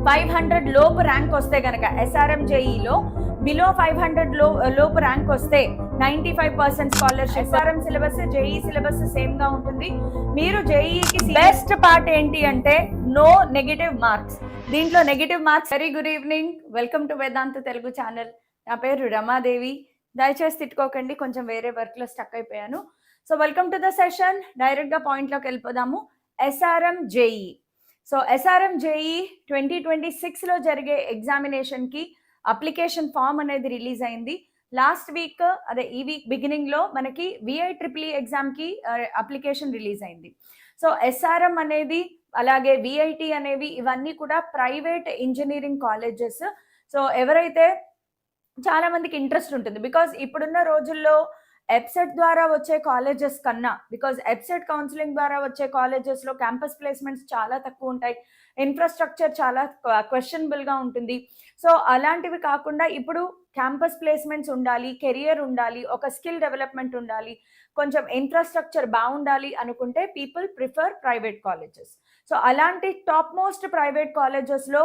500 లోపు ర్యాంక్ వస్తే గనక SRM JEE బిలో 500 లోపు ర్యాంక్ వస్తే 95% scholarship. SRM syllabus JEE syllabus same గా ఉంటుంది. మీరు JEEకి బెస్ట్ పార్ట్ ఏంటి అంటే నో నెగటివ్ మార్క్స్. దీంట్లో negative marks. Very good evening, welcome to Vedanta Telugu channel. నా పేరు రమాదేవి. దయచేసి తిట్టుకోకండి, కొంచెం వేరే వర్క్ లో స్టక్ అయిపోయాను. So welcome to the session. Direct గా పాయింట్ లోకి వెళ్ళిపోదాము. SRM JEE. So SRM JEE 2026లో జరిగే ఎగ్జామినేషన్ కి అప్లికేషన్ ఫామ్ అనేది రిలీజ్ అయింది. లాస్ట్ వీక్, అదే ఈ వీక్ బిగినింగ్ లో మనకి VIEEE ఎగ్జామ్ కి అప్లికేషన్ రిలీజ్ అయింది. సో SRM అనేది అలాగే VIT అనేవి ఇవన్నీ కూడా ప్రైవేట్ ఇంజనీరింగ్ కాలేజెస్. సో ఎవరైతే చాలా మందికి ఇంట్రెస్ట్ ఉంటుంది, బికాజ్ ఇప్పుడున్న రోజుల్లో ఎప్సెట్ ద్వారా వచ్చే కాలేజెస్ కన్నా, బికాజ్ ఎప్సెట్ కౌన్సిలింగ్ ద్వారా వచ్చే కాలేజెస్ లో క్యాంపస్ ప్లేస్మెంట్స్ చాలా తక్కువ ఉంటాయి, ఇన్ఫ్రాస్ట్రక్చర్ చాలా క్వశ్చనబుల్ గా ఉంటుంది. సో అలాంటివి కాకుండా ఇప్పుడు క్యాంపస్ ప్లేస్మెంట్స్ ఉండాలి, కెరియర్ ఉండాలి, ఒక స్కిల్ డెవలప్మెంట్ ఉండాలి, కొంచెం ఇన్ఫ్రాస్ట్రక్చర్ బాగుండాలి అనుకుంటే people prefer private colleges. So అలాంటి టాప్ మోస్ట్ ప్రైవేట్ కాలేజెస్ లో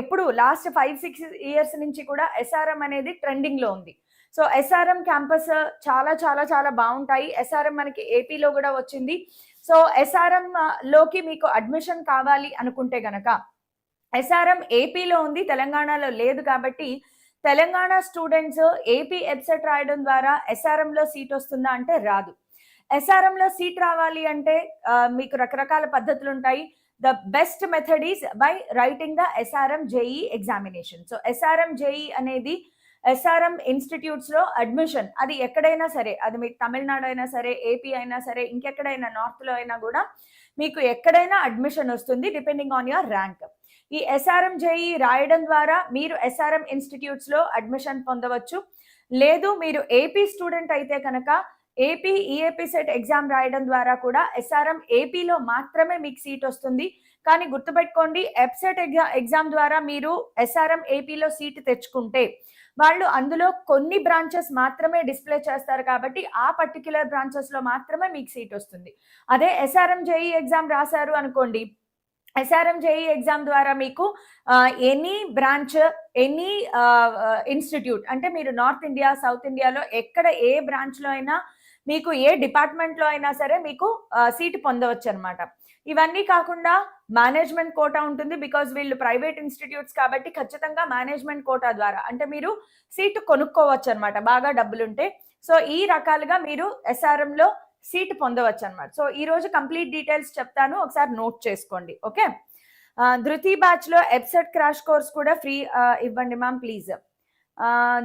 ఎప్పుడు లాస్ట్ 5-6 ఇయర్స్ నుంచి కూడా SRM అనేది ట్రెండింగ్ లో ఉంది. సో SRM క్యాంపస్ చాలా చాలా చాలా బాగుంటాయి. SRM మనకి ఏపీలో కూడా వచ్చింది. సో SRM లోకి మీకు అడ్మిషన్ కావాలి అనుకుంటే గనక, SRM ఏపీలో ఉంది, తెలంగాణలో లేదు. కాబట్టి తెలంగాణ స్టూడెంట్స్ ఏపీ ఎప్సెట్ రాయడం ద్వారా SRM లో సీట్ వస్తుందా అంటే రాదు. SRM లో సీట్ రావాలి అంటే మీకు రకరకాల పద్ధతులు ఉంటాయి. The best method is by writing the SRM JEE examination. So SRM JEE అనేది SRM ఇన్స్టిట్యూట్స్ లో అడ్మిషన్, అది ఎక్కడైనా సరే, అది మీకు తమిళనాడు అయినా సరే, ఏపీ అయినా సరే, ఇంకెక్కడైనా నార్త్ లో అయినా కూడా మీకు ఎక్కడైనా అడ్మిషన్ వస్తుంది డిపెండింగ్ ఆన్ యువర్ ర్యాంక్. ఈ SRM JEE రాయడం ద్వారా మీరు SRM ఇన్స్టిట్యూట్స్ లో అడ్మిషన్ పొందవచ్చు. లేదు మీరు ఏపీ స్టూడెంట్ అయితే కనుక ఏపీ EAP సెట్ ఎగ్జామ్ రాయడం ద్వారా కూడా SRM ఏపీలో మాత్రమే మీకు సీట్ వస్తుంది. కానీ గుర్తుపెట్టుకోండి, ఎప్సెట్ ఎగ్జామ్ ద్వారా మీరు SRM ఏపీలో సీట్ తెచ్చుకుంటే వాళ్ళు అందులో కొన్ని బ్రాంచెస్ మాత్రమే డిస్ప్లే చేస్తారు, కాబట్టి ఆ పర్టిక్యులర్ బ్రాంచెస్ లో మాత్రమే మీకు సీట్ వస్తుంది. అదే SRM JEE ఎగ్జామ్ రాశారు అనుకోండి, SRM JEE ఎగ్జామ్ ద్వారా మీకు ఎనీ బ్రాంచ్, ఎనీ ఇన్స్టిట్యూట్, అంటే మీరు నార్త్ ఇండియా, సౌత్ ఇండియాలో ఎక్కడ ఏ బ్రాంచ్ లో అయినా, మీకు ఏ డిపార్ట్మెంట్ లో అయినా సరే మీకు సీట్ పొందవచ్చు అనమాట. ఇవన్నీ కాకుండా మేనేజ్మెంట్ కోటా ఉంటుంది, బికాజ్ వీళ్ళు ప్రైవేట్ ఇన్స్టిట్యూట్స్ కాబట్టి ఖచ్చితంగా మేనేజ్మెంట్ కోటా ద్వారా, అంటే మీరు సీటు కొనుక్కోవచ్చు అనమాట బాగా డబ్బులుంటే. సో ఈ రకాలుగా మీరు SRM లో సీట్ పొందవచ్చు అనమాట. సో ఈ రోజు కంప్లీట్ డీటెయిల్స్ చెప్తాను, ఒకసారి నోట్ చేసుకోండి. ఓకే, ధృతి బ్యాచ్ లో ఎప్సెట్ క్రాష్ కోర్స్ కూడా ఫ్రీ ఇవ్వండి మ్యామ్ ప్లీజ్.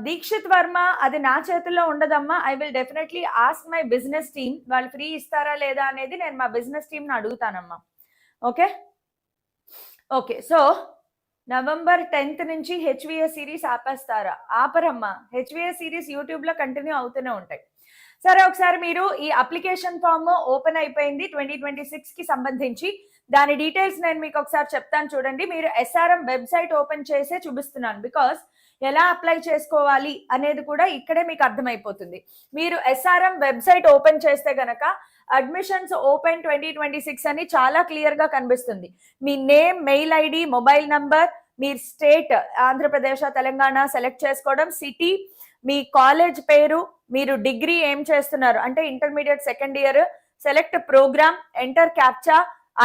దీక్షిత్ వర్మ, అది నా చేతుల్లో ఉండదమ్మా. I will definitely ask my business team, వాళ్ళు ఫ్రీ ఇస్తారా లేదా అనేది నేను మా బిజినెస్ టీమ్ ని అడుగుతానమ్మా. Okay okay. So November 10th నుంచి HVA సిరీస్ ఆపేస్తారా? ఆపరమ్మా, HVA సిరీస్ యూట్యూబ్ లో కంటిన్యూ అవుతూనే ఉంటాయి. సరే, ఒకసారి మీరు ఈ అప్లికేషన్ ఫామ్ ఓపెన్ అయిపోయింది 2026 కి సంబంధించి. దాని డీటెయిల్స్ నేను మీకు ఒకసారి చెప్తాను చూడండి. మీరు SRM వెబ్సైట్ ఓపెన్ చేసే చూపిస్తున్నాను, బికాస్ ఎలా అప్లై చేసుకోవాలి అనేది కూడా ఇక్కడే మీకు అర్థమైపోతుంది. మీరు SRM వెబ్సైట్ ఓపెన్ చేస్తే గనక అడ్మిషన్స్ ఓపెన్ 2026 అని చాలా క్లియర్ గా కనిపిస్తుంది. మీ name, mail ID, mobile number, మీ స్టేట్ ఆంధ్రప్రదేశ్, తెలంగాణ సెలెక్ట్ చేసుకోవడం, సిటీ, మీ కాలేజ్ పేరు, మీరు డిగ్రీ ఏం చేస్తున్నారు అంటే intermediate second year, select programme, enter captcha,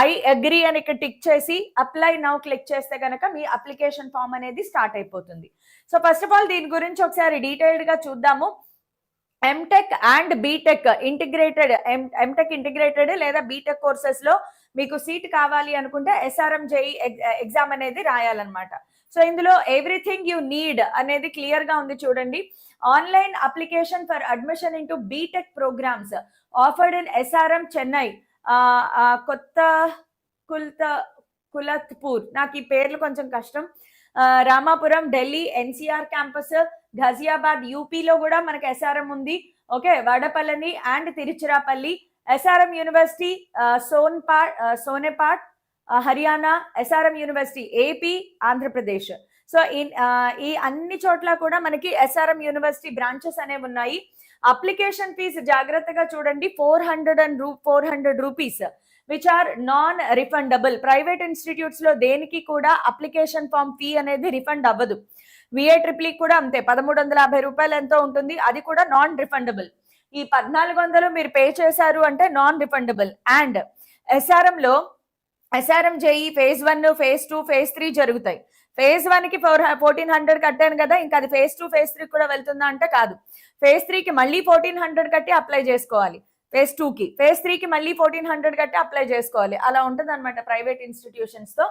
I agree అని ఇక్కడ టిక్ చేసి అప్లై నౌ క్లిక్ చేస్తే కనుక మీ అప్లికేషన్ ఫామ్ అనేది స్టార్ట్ అయిపోతుంది. సో ఫస్ట్ ఆఫ్ ఆల్ దీని గురించి ఒకసారి డీటెయిల్డ్ గా చూద్దాము. MTech and BTech integrated, MTech integrated లేదా బీటెక్ కోర్సెస్ లో మీకు సీట్ కావాలి అనుకుంటే SRM JEE ఎగ్జామ్ అనేది రాయాలన్నమాట. సో ఇందులో ఎవ్రీథింగ్ యూ నీడ్ అనేది క్లియర్ గా ఉంది చూడండి. Online application for admission into BTech programmes offered in SRM Chennai, కొత్త కులత్పూర్, నాకు ఈ పేర్లు కొంచెం కష్టం, రామాపురం ఢిల్లీ, NCR క్యాంపస్, ఘజియాబాద్ యూపీలో కూడా మనకి SRM ఉంది. Okay, వడపల్లని and Tiruchirappalli, SRM university సోనేపాట్ Haryana, SRM university AP, Andhra Pradesh. So ఈ అన్ని చోట్ల కూడా మనకి SRM యూనివర్సిటీ బ్రాంచెస్ అనేవి ఉన్నాయి. అప్లికేషన్ ఫీజు జాగ్రత్తగా చూడండి, 400 rupees. Which are non refundable. Private institutes లో దేనికి కూడా అప్లికేషన్ ఫామ్ ఫీ అనేది రిఫండ్ అవ్వదు. VIEEE కూడా అంతే, 1350 రూపాయలు ఎంతో ఉంటుంది, అది కూడా నాన్ రిఫండబుల్. ఈ 1400 మీరు పే చేశారు అంటే non refundable. And SRM JEE phase 1, phase 2, phase 3 జరుగుతాయి. phase 1 కి 1400 కట్టాను కదా, ఇంకా అది phase 2, phase 3 కూడా వెళ్తుందా అంటే కాదు. phase 3 కి మళ్ళీ 1400 కట్టి అప్లై చేసుకోవాలి. phase 2 కి, phase 3 కి మళ్ళీ 1400 కట్టి అప్లై చేసుకోవాలి. అలా ఉంటుంది అనమాట ప్రైవేట్ ఇన్స్టిట్యూషన్స్ తో.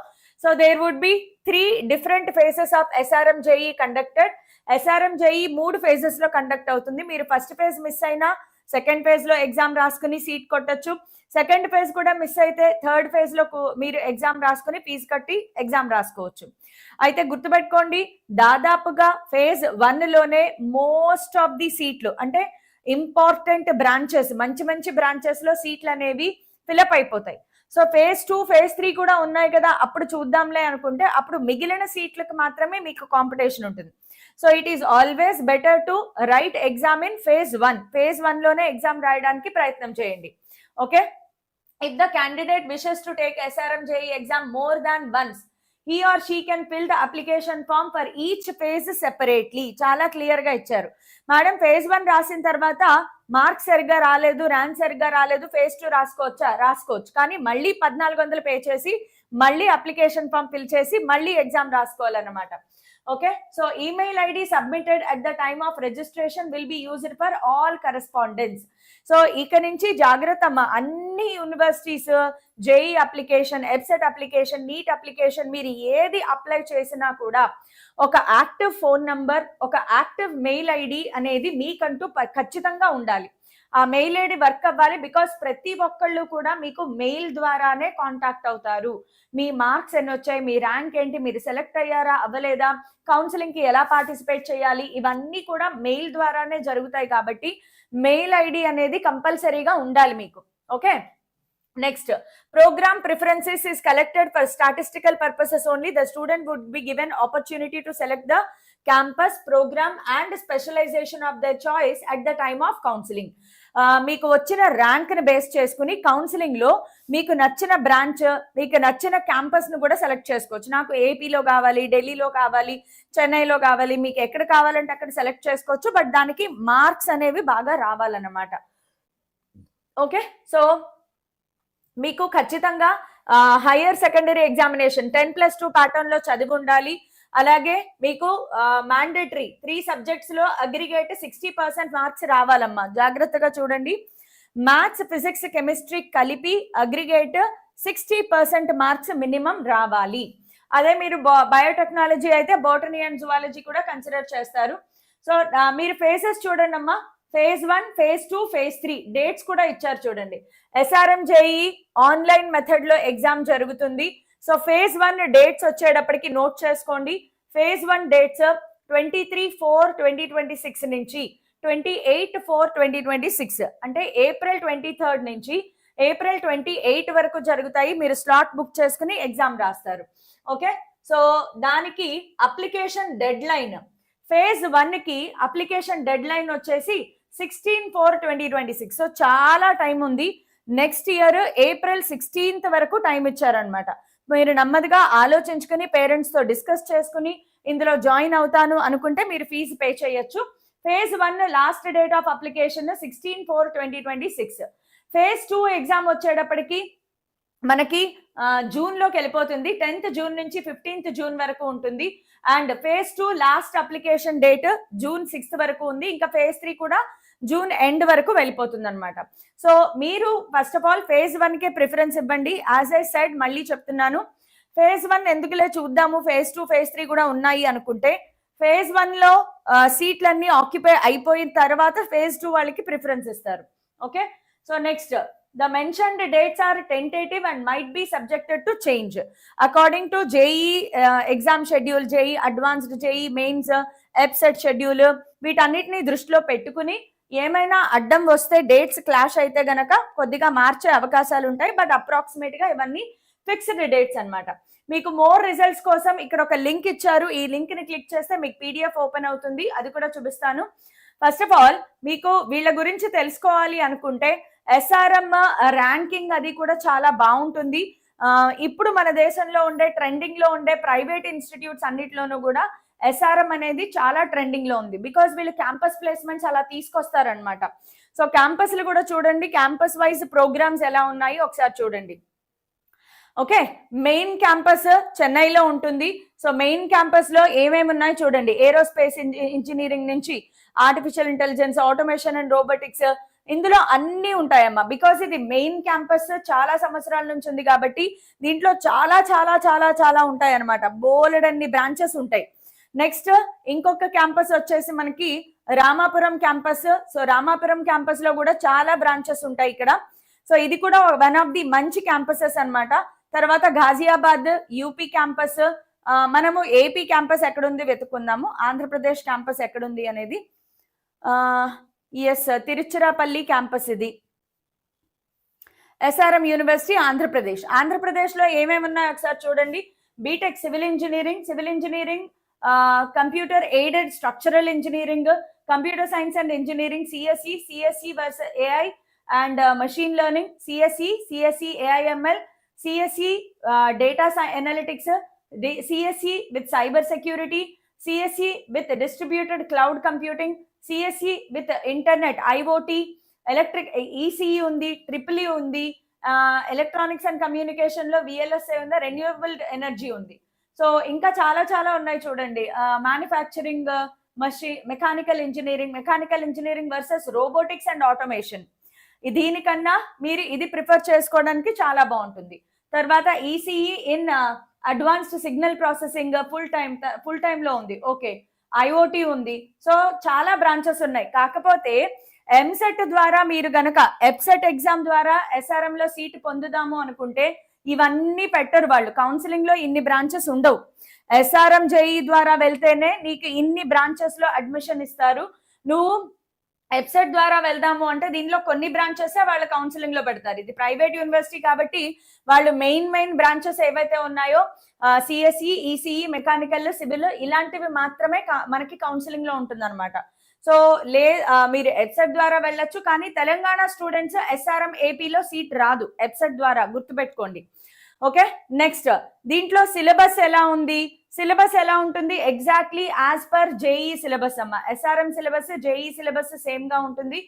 So there would be 3 different phases of SRM JEE conducted. SRM JEE 3 phases లో కండక్ట్ అవుతుంది. మీరు ఫస్ట్ ఫేజ్ మిస్ అయినా సెకండ్ ఫేజ్ లో ఎగ్జామ్ రాసుకుని సీట్ కొట్టొచ్చు. సెకండ్ ఫేజ్ కూడా మిస్ అయితే థర్డ్ ఫేజ్ లో మీరు ఎగ్జామ్ రాసుకుని ఫీజు కట్టి ఎగ్జామ్ రాసుకోవచ్చు. అయితే గుర్తుపెట్టుకోండి, దాదాపుగా ఫేజ్ 1 లోనే మోస్ట్ ఆఫ్ ది సీట్లు, అంటే ఇంపార్టెంట్ బ్రాంచెస్, మంచి మంచి బ్రాంచెస్ లో సీట్లు అనేవి ఫిలప్ అయిపోతాయి. సో phase 2, phase 3 కూడా ఉన్నాయి కదా, అప్పుడు చూద్దాంలే అనుకుంటే అప్పుడు మిగిలిన సీట్లకు మాత్రమే మీకు కాంపిటీషన్ ఉంటుంది. So it is always better to right exam in phase 1. phase 1 లోనే ఎగ్జామ్ రాయడానికి ప్రయత్నం చేయండి. Okay, if the candidate wishes to take SRM JEE exam more than once, he or she can fill the application form for each phase separately. చాలా clear గా ఇచ్చారు. Madam phase 1 రాసిన తర్వాత marks సరిగ్గా రాలేదు, ర్యాంక్ సరిగ్గా రాలేదు, phase 2 రాసుకోవచ్చా? రాసుకోవచ్చు, కానీ మళ్ళీ 1400 పే చేసి మళ్ళీ అప్లికేషన్ ఫామ్ ఫిల్ చేసి మళ్ళీ ఎగ్జామ్ రాసుకోవాలన్నమాట. Okay, so email ID submitted at the time of registration will be used for all correspondence. So ఇక నుంచి జాగ్రత్త అమ్మా, అన్ని universities JEE application, EBSET application, NEET application, మీరు ఏది అప్లై చేసినా కూడా ఒక యాక్టివ్ ఫోన్ నంబర్, ఒక యాక్టివ్ మెయిల్ ID అనేది మీకంటూ ఖచ్చితంగా ఉండాలి. ఆ మెయిల్ ID వర్క్ అవ్వాలి. బికాస్ ప్రతి ఒక్కళ్ళు కూడా మీకు మెయిల్ ద్వారానే కాంటాక్ట్ అవుతారు. మీ మార్క్స్ ఎన్ని వచ్చాయి, మీ ర్యాంక్ ఏంటి, మీరు సెలెక్ట్ అయ్యారా అవ్వలేదా, కౌన్సిలింగ్ కి ఎలా పార్టిసిపేట్ చేయాలి, ఇవన్నీ కూడా మెయిల్ ద్వారానే జరుగుతాయి. కాబట్టి మెయిల్ ID అనేది కంపల్సరీగా ఉండాలి మీకు. Okay, next, program preferences is collected for statistical purposes only. The student would be given opportunity to select the campus, program and specialization of their choice at the time of counseling. మీకు వచ్చిన rank ని base చేసుకుని counselling లో మీకు నచ్చిన branch, మీకు నచ్చిన campus ను కూడా సెలెక్ట్ చేసుకోవచ్చు. నాకు ఏపీలో కావాలి, ఢిల్లీలో కావాలి, చెన్నైలో కావాలి, మీకు ఎక్కడ కావాలంటే అక్కడ సెలెక్ట్ చేసుకోవచ్చు. బట్ దానికి మార్క్స్ అనేవి బాగా రావాలన్నమాట. ఓకే, సో మీకు ఖచ్చితంగా హైయర్ సెకండరీ ఎగ్జామినేషన్ 10+2 ప్యాటర్న్ లో చదివి ఉండాలి. అలాగే మీకు మ్యాండేటరీ 3 సబ్జెక్ట్స్ లో అగ్రిగేట్ 60% మార్క్స్ రావాలమ్మా. జాగ్రత్తగా చూడండి, మ్యాథ్స్, ఫిజిక్స్, కెమిస్ట్రీ కలిపి అగ్రిగేట్ 60% మార్క్స్ మినిమం రావాలి. అదే మీరు బయోటెక్నాలజీ అయితే బోటనీ అండ్ జువాలజీ కూడా కన్సిడర్ చేస్తారు. సో మీరు ఫేసెస్ చూడండి అమ్మా, phase 1, phase 2, phase 3 డేట్స్ కూడా ఇచ్చారు చూడండి. SRM JEE ఆన్లైన్ మెథడ్ లో ఎగ్జామ్ జరుగుతుంది. సో phase 1 డేట్స్ వచ్చేటప్పటికి నోట్ చేసుకోండి. phase 1 డేట్స్ 23/4/2026 నుంచి 28/4/2026, అంటే April 23rd నుంచి April 28 వరకు జరుగుతాయి. మీరు స్లాట్ బుక్ చేసుకుని ఎగ్జామ్ రాస్తారు. ఓకే, సో దానికి అప్లికేషన్ డెడ్ లైన్, phase 1 కి అప్లికేషన్ డెడ్ లైన్ వచ్చేసి 16/4/2026. సో చాలా టైం ఉంది. నెక్స్ట్ ఇయర్ April 16th వరకు టైం ఇచ్చారనమాట. మీరు నెమ్మదిగా ఆలోచించుకుని పేరెంట్స్ తో డిస్కస్ చేసుకుని ఇందులో జాయిన్ అవుతాను అనుకుంటే మీరు ఫీజు పే చేయొచ్చు. phase 1 last date of application 16/4/2026. phase 2 exam వచ్చేటప్పటికి మనకి జూన్ లోకి వెళ్ళిపోతుంది. 10th జూన్ నుంచి 15th జూన్ వరకు ఉంటుంది. And phase 2 last application date June 6th వరకు ఉంది. ఇంకా phase 3 కూడా జూన్ ఎండ్ వరకు వెళ్ళిపోతుంది అనమాట. సో మీరు first of all phase 1 K preference ఇవ్వండి. యాజ్ ఐ సెడ్, మళ్ళీ చెప్తున్నాను, phase 1 ఎందుకులే చూద్దాము, phase 2, phase 3 కూడా ఉన్నాయి అనుకుంటే phase 1 లో సీట్లన్నీ ఆక్యుపై అయిపోయిన తర్వాత phase 2 వాళ్ళకి ప్రిఫరెన్స్ ఇస్తారు. Okay, so next, the mentioned dates are tentative and might be subjected to change according to JEE exam schedule, JEE advanced, JEE mains, EBSET schedule. వీటన్నిటిని దృష్టిలో పెట్టుకుని ఏమైనా అడ్డం వస్తే, డేట్స్ క్లాష్ అయితే గనక కొద్దిగా మార్చే అవకాశాలు ఉంటాయి. బట్ అప్రాక్సిమేట్ గా ఇవన్నీ ఫిక్స్డ్ డేట్స్ అన్నమాట. మీకు మోర్ రిజల్ట్స్ కోసం ఇక్కడ ఒక లింక్ ఇచ్చారు. ఈ లింక్ ని క్లిక్ చేస్తే మీకు PDF ఓపెన్ అవుతుంది. అది కూడా చూపిస్తాను. ఫస్ట్ ఆఫ్ ఆల్ మీకు వీళ్ళ గురించి తెలుసుకోవాలి అనుకుంటే ఎస్ఆర్ఎం ర్యాంకింగ్ అది కూడా చాలా బాగుంటుంది. ఇప్పుడు మన దేశంలో ఉండే ట్రెండింగ్ లో ఉండే ప్రైవేట్ ఇన్స్టిట్యూట్స్ అన్నిట్లోనూ కూడా ఎస్ఆర్ఎం అనేది చాలా ట్రెండింగ్ లో ఉంది. బికాస్ వీళ్ళు క్యాంపస్ ప్లేస్మెంట్స్ అలా తీసుకొస్తారనమాట. సో క్యాంపస్లు కూడా చూడండి, క్యాంపస్ వైజ్ ప్రోగ్రామ్స్ ఎలా ఉన్నాయి ఒకసారి చూడండి. ఓకే, మెయిన్ క్యాంపస్ చెన్నైలో ఉంటుంది. సో మెయిన్ క్యాంపస్ లో ఏమేమి ఉన్నాయి చూడండి. ఏరోస్పేస్ ఇంజనీరింగ్ నుంచి artificial intelligence, automation and robotics, ఇందులో అన్ని ఉంటాయమ్మా. బికాస్ ఇది మెయిన్ క్యాంపస్ చాలా సంవత్సరాల నుంచి ఉంది కాబట్టి దీంట్లో చాలా చాలా చాలా చాలా ఉంటాయి అనమాట. బోలెడన్ని బ్రాంచెస్ ఉంటాయి. నెక్స్ట్ ఇంకొక క్యాంపస్ వచ్చేసి మనకి Ramapuram campus. So Ramapuram campus లో కూడా చాలా బ్రాంచెస్ ఉంటాయి ఇక్కడ. సో ఇది కూడా వన్ ఆఫ్ ది మంచి క్యాంపసెస్ అన్నమాట. తర్వాత ఘాజియాబాద్ యూపీ క్యాంపస్. మనము ఏపీ క్యాంపస్ ఎక్కడుంది వెతుక్కుందాము, ఆంధ్రప్రదేశ్ క్యాంపస్ ఎక్కడుంది అనేది. ఎస్, తిరుచిరాపల్లి క్యాంపస్ ఇది. SRM university Andhra Pradesh. ఆంధ్రప్రదేశ్ లో ఏమేమి ఉన్నాయో ఒకసారి చూడండి. BTech civil engineering, computer aided structural engineering, computer science and engineering, CSC versus AI and machine learning, CSC AIML, CSC data analytics, CSE with cyber security, CSE with distributed cloud computing, CSE with internet IoT, electric ECE ఉంది, triple ఉంది, electronics and communication లో VLSI ఉంది, renewable energy ఉంది. So ఇంకా చాలా చాలా ఉన్నాయి చూడండి. Manufacturing, mechanical engineering versus robotics and automation. దీనికన్నా మీరు ఇది ప్రిఫర్ చేసుకోవడానికి చాలా బాగుంటుంది. తర్వాత ECE in advanced signal processing full time లో ఉంది. ఓకే, ఐఓటి ఉంది. సో చాలా బ్రాంచెస్ ఉన్నాయి. కాకపోతే ఎంసెట్ ద్వారా మీరు గనక ఎఫ్సెట్ ఎగ్జామ్ ద్వారా ఎస్ఆర్ఎం లో సీట్ పొందుదాము అనుకుంటే ఇవన్నీ పెట్టరు వాళ్ళు. కౌన్సిలింగ్ లో ఇన్ని బ్రాంచెస్ ఉండవు. ఎస్ఆర్ఎం జేఈ ద్వారా వెళ్తేనే నీకు ఇన్ని బ్రాంచెస్ లో అడ్మిషన్ ఇస్తారు. నువ్వు ఎఫ్సెట్ ద్వారా వెళ్దాము అంటే దీనిలో కొన్ని బ్రాంచెస్ వాళ్ళు కౌన్సిలింగ్ లో పెడతారు. ఇది ప్రైవేట్ యూనివర్సిటీ కాబట్టి వాళ్ళు మెయిన్ బ్రాంచెస్ ఏవైతే ఉన్నాయో సిఎస్ఈ, ఈసీఈ, మెకానికల్, సివిల్ ఇలాంటివి మాత్రమే మనకి కౌన్సిలింగ్ లో ఉంటుంది అనమాట. సో మీరు ఎఫ్సెట్ ద్వారా వెళ్ళొచ్చు, కానీ తెలంగాణ స్టూడెంట్స్ ఎస్ఆర్ఎం ఏపీలో సీట్ రాదు ఎఫ్సెట్ ద్వారా, గుర్తుపెట్టుకోండి. ఓకే, నెక్స్ట్ దీంట్లో సిలబస్ ఎలా ఉంటుంది exactly as per JEE syllabus అమ్మ. SRM syllabus, JEE syllabus same గా ఉంటుంది.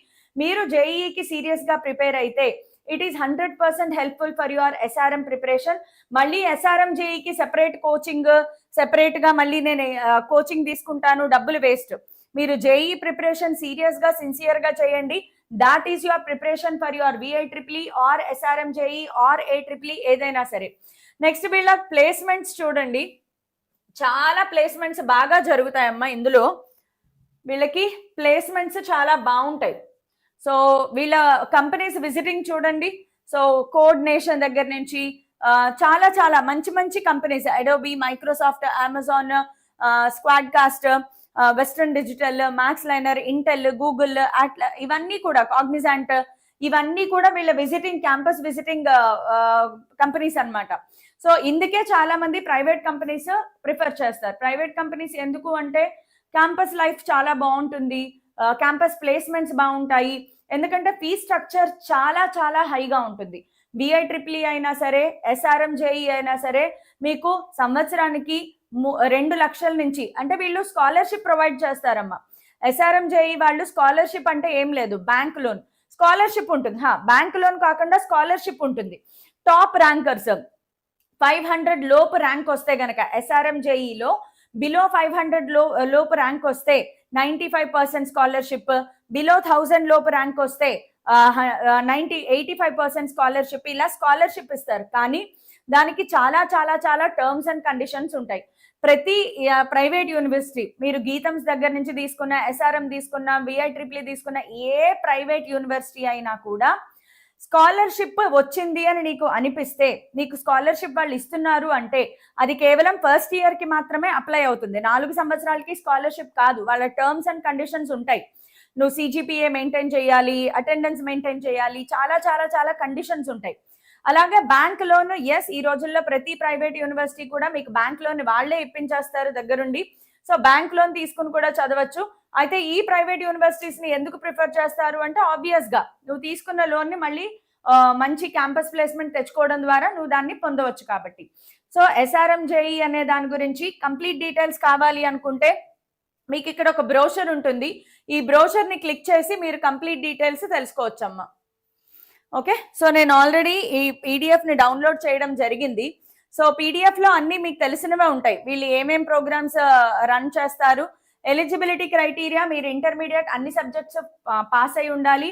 మీరు జేఈకి సీరియస్ గా ప్రిపేర్ అయితే it is 100% helpful for your SRM preparation. మళ్ళీ ఎస్ఆర్ఎం జేఈకి సెపరేట్ కోచింగ్, సెపరేట్ గా మళ్ళీ నేను కోచింగ్ తీసుకుంటాను, డబ్బులు వేస్ట్. మీరు జేఈ ప్రిపరేషన్ సీరియస్ గా సిన్సియర్ గా చేయండి. That is your preparation for your VIEEE or SRM JEE or AEEE ఏదైనా సరే. నెక్స్ట్ వీళ్ళ ప్లేస్మెంట్స్ చూడండి, చాలా ప్లేస్మెంట్స్ బాగా జరుగుతాయమ్మా. ఇందులో వీళ్ళకి ప్లేస్మెంట్స్ చాలా బాగుంటాయి. సో వీళ్ళ కంపెనీస్ విజిటింగ్ చూడండి. సో కోఆర్డినేషన్ దగ్గర నుంచి చాలా చాలా మంచి companies, Adobe, Microsoft, Amazon, squad cost, western digital, max liner, Intel, Google, అట్లా ఇవన్నీ కూడా, కాగ్నిజెంట్, ఇవన్నీ కూడా వీళ్ళ క్యాంపస్ విజిటింగ్ కంపెనీస్ అన్నమాట. సో ఇందుకే చాలా మంది ప్రైవేట్ కంపెనీస్ ప్రిఫర్ చేస్తారు. ప్రైవేట్ కంపెనీస్ ఎందుకు అంటే క్యాంపస్ లైఫ్ చాలా బాగుంటుంది, క్యాంపస్ ప్లేస్మెంట్స్ బాగుంటాయి. ఎందుకంటే ఫీ స్ట్రక్చర్ చాలా చాలా హైగా ఉంటుంది. VIEEE అయినా సరే, ఎస్ఆర్ఎం జేఈ అయినా సరే మీకు సంవత్సరానికి 2 లక్షల నుంచి, అంటే వీళ్ళు స్కాలర్షిప్ ప్రొవైడ్ చేస్తారమ్మా. ఎస్ఆర్ఎం జేఈ వాళ్ళు స్కాలర్షిప్ అంటే ఏం లేదు, బ్యాంక్ లోన్ స్కాలర్షిప్ ఉంటుంది. బ్యాంక్ లోన్ కాకుండా స్కాలర్షిప్ ఉంటుంది. టాప్ ర్యాంకర్స్ 500 లోపు ర్యాంక్ వస్తే గనక, ఎస్ఆర్ఎం జేఈలో బిలో 500 లోపు ర్యాంక్ వస్తే 95% స్కాలర్షిప్, బిలో 1000 లోపు ర్యాంక్ వస్తే 85% స్కాలర్షిప్, ఇలా స్కాలర్షిప్ ఇస్తారు. కానీ దానికి చాలా చాలా చాలా టర్మ్స్ అండ్ కండిషన్స్ ఉంటాయి. ప్రతి ప్రైవేట్ యూనివర్సిటీ, మీరు గీతమ్స్ దగ్గర నుంచి తీసుకున్న, ఎస్ఆర్ఎం తీసుకున్న, VIEEE తీసుకున్న ఏ ప్రైవేట్ యూనివర్సిటీ అయినా కూడా స్కాలర్షిప్ వచ్చింది అని నీకు అనిపిస్తే, నీకు స్కాలర్షిప్ వాళ్ళు ఇస్తున్నారు అంటే అది కేవలం ఫస్ట్ ఇయర్ కి మాత్రమే అప్లై అవుతుంది. 4 సంవత్సరాలకి స్కాలర్షిప్ కాదు. వాళ్ళ టర్మ్స్ అండ్ కండిషన్స్ ఉంటాయి. నువ్వు CGPA మెయింటైన్ చేయాలి, అటెండెన్స్ మెయింటైన్ చేయాలి, చాలా చాలా చాలా కండిషన్స్ ఉంటాయి. అలాగే బ్యాంక్ లోన్, ఎస్ ఈ రోజుల్లో ప్రతి ప్రైవేట్ యూనివర్సిటీ కూడా మీకు బ్యాంక్ లోన్ వాళ్ళే ఇప్పించేస్తారు దగ్గరుండి. సో బ్యాంక్ లోన్ తీసుకుని కూడా చదవచ్చు. అయితే ఈ ప్రైవేట్ యూనివర్సిటీస్ ని ఎందుకు ప్రిఫర్ చేస్తారు అంటే ఆబ్వియస్ గా నువ్వు తీసుకున్న లోన్ ని మళ్ళీ మంచి క్యాంపస్ ప్లేస్మెంట్ తెచ్చుకోవడం ద్వారా నువ్వు దాన్ని పొందవచ్చు కాబట్టి. సో ఎస్ఆర్ఎం జేఈ అనే దాని గురించి కంప్లీట్ డీటెయిల్స్ కావాలి అనుకుంటే మీకు ఇక్కడ ఒక బ్రోషర్ ఉంటుంది. ఈ బ్రోషర్ ని క్లిక్ చేసి మీరు కంప్లీట్ డీటెయిల్స్ తెలుసుకోవచ్చమ్మా. ఓకే, సో నేను ఆల్రెడీ ఈ పీడిఎఫ్ ని డౌన్లోడ్ చేయడం జరిగింది. సో పీడిఎఫ్ లో అన్ని మీకు తెలిసినవే ఉంటాయి. వీళ్ళు ఏమేం ప్రోగ్రామ్స్ రన్ చేస్తారు, ఎలిజిబిలిటీ క్రైటీరియా, మీరు ఇంటర్మీడియట్ అన్ని సబ్జెక్ట్స్ పాస్ అయి ఉండాలి.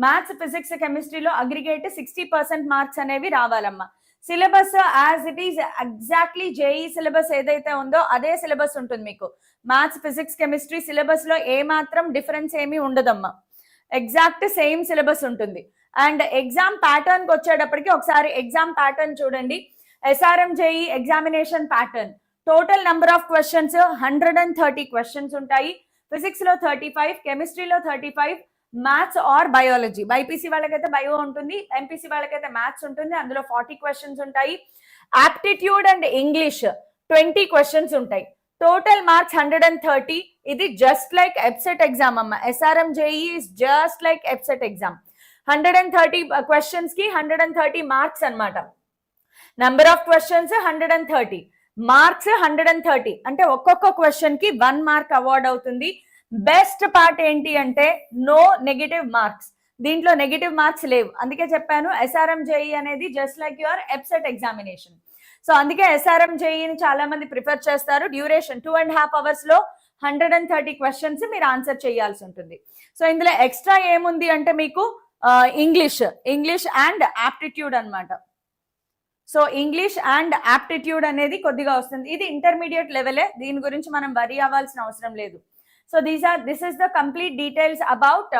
మ్యాథ్స్, ఫిజిక్స్, కెమిస్ట్రీలో అగ్రిగేట్ 60% మార్క్స్ అనేవి రావాలమ్మా. Syllabus as it is exactly JEE syllabus ఏదైతే ఉందో అదే సిలబస్ ఉంటుంది మీకు. మ్యాథ్స్, ఫిజిక్స్, కెమిస్ట్రీ సిలబస్ లో ఏ మాత్రం డిఫరెన్స్ ఏమీ ఉండదమ్మా, ఎగ్జాక్ట్ సేమ్ సిలబస్ ఉంటుంది. అండ్ ఎగ్జామ్ ప్యాటర్న్ కి వచ్చేటప్పటికి ఒకసారి ఎగ్జామ్ ప్యాటర్న్ చూడండి. SRM JEE examination pattern, total number of questions 130 questions ఉంటాయి. ఫిజిక్స్ లో 35, కెమిస్ట్రీలో 35, మ్యాథ్స్ ఆర్ బయాలజీ, బైపీసీ వాళ్ళకైతే బయో ఉంటుంది, ఎంపీసీ వాళ్ళకైతే మ్యాథ్స్ ఉంటుంది, అందులో 40 క్వశ్చన్స్ ఉంటాయి. ఆప్టిట్యూడ్ అండ్ ఇంగ్లీష్ 20 క్వశ్చన్స్ ఉంటాయి. Total marks 130. ఇది జస్ట్ లైక్ ఎబ్సెట్ ఎగ్జామ్ అమ్మ. SRM JEE is just like EAPCET exam. 130 questions కి 130 మార్క్స్ అన్నమాట. Number of questions 130, marks 130. అంటే ఒక్కొక్క క్వశ్చన్ కి 1 మార్క్ అవార్డ్ అవుతుంది. బెస్ట్ పార్ట్ ఏంటి అంటే నో నెగటివ్ మార్క్స్. దీంట్లో నెగటివ్ మార్క్స్ లేవు. అందుకే చెప్పాను ఎస్ఆర్ఎం జేఈ అనేది just like your EAPCET examination. So అందుకే ఎస్ఆర్ఎం జేఈని చాలా మంది ప్రిఫర్ చేస్తారు. డ్యూరేషన్ 2.5 hours లో 130 క్వశ్చన్స్ మీరు ఆన్సర్ చేయాల్సి ఉంటుంది. సో ఇందులో ఎక్స్ట్రా ఏముంది అంటే మీకు ఇంగ్లీష్ అండ్ ఆప్టిట్యూడ్ అన్నమాట. సో ఇంగ్లీష్ అండ్ ఆప్టిట్యూడ్ అనేది కొద్దిగా వస్తుంది. ఇది ఇంటర్మీడియట్ లెవెలే, దీని గురించి మనం వరీ అవ్వాల్సిన అవసరం లేదు. So this is the complete details about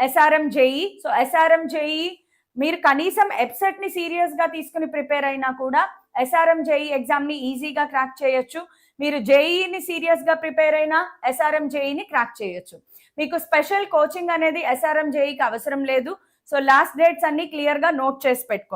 SRM JEE. So SRM JEE మీరు కనీసం ఎబ్సెట్ ని సీరియస్ గా తీసుకుని ప్రిపేర్ అయినా కూడా ఎస్ఆర్ఎం జేఈ ఎగ్జామ్ ని ఈజీగా క్రాక్ చేయొచ్చు. మీరు జేఈని సీరియస్ గా ప్రిపేర్ అయినా ఎస్ఆర్ఎం జేఈని క్రాక్ చేయొచ్చు. మీకు స్పెషల్ కోచింగ్ అనేది ఎస్ఆర్ఎం జేఈకి అవసరం లేదు. సో లాస్ట్ డేట్స్ అన్ని క్లియర్ గా నోట్ చేసి పెట్టుకోండి.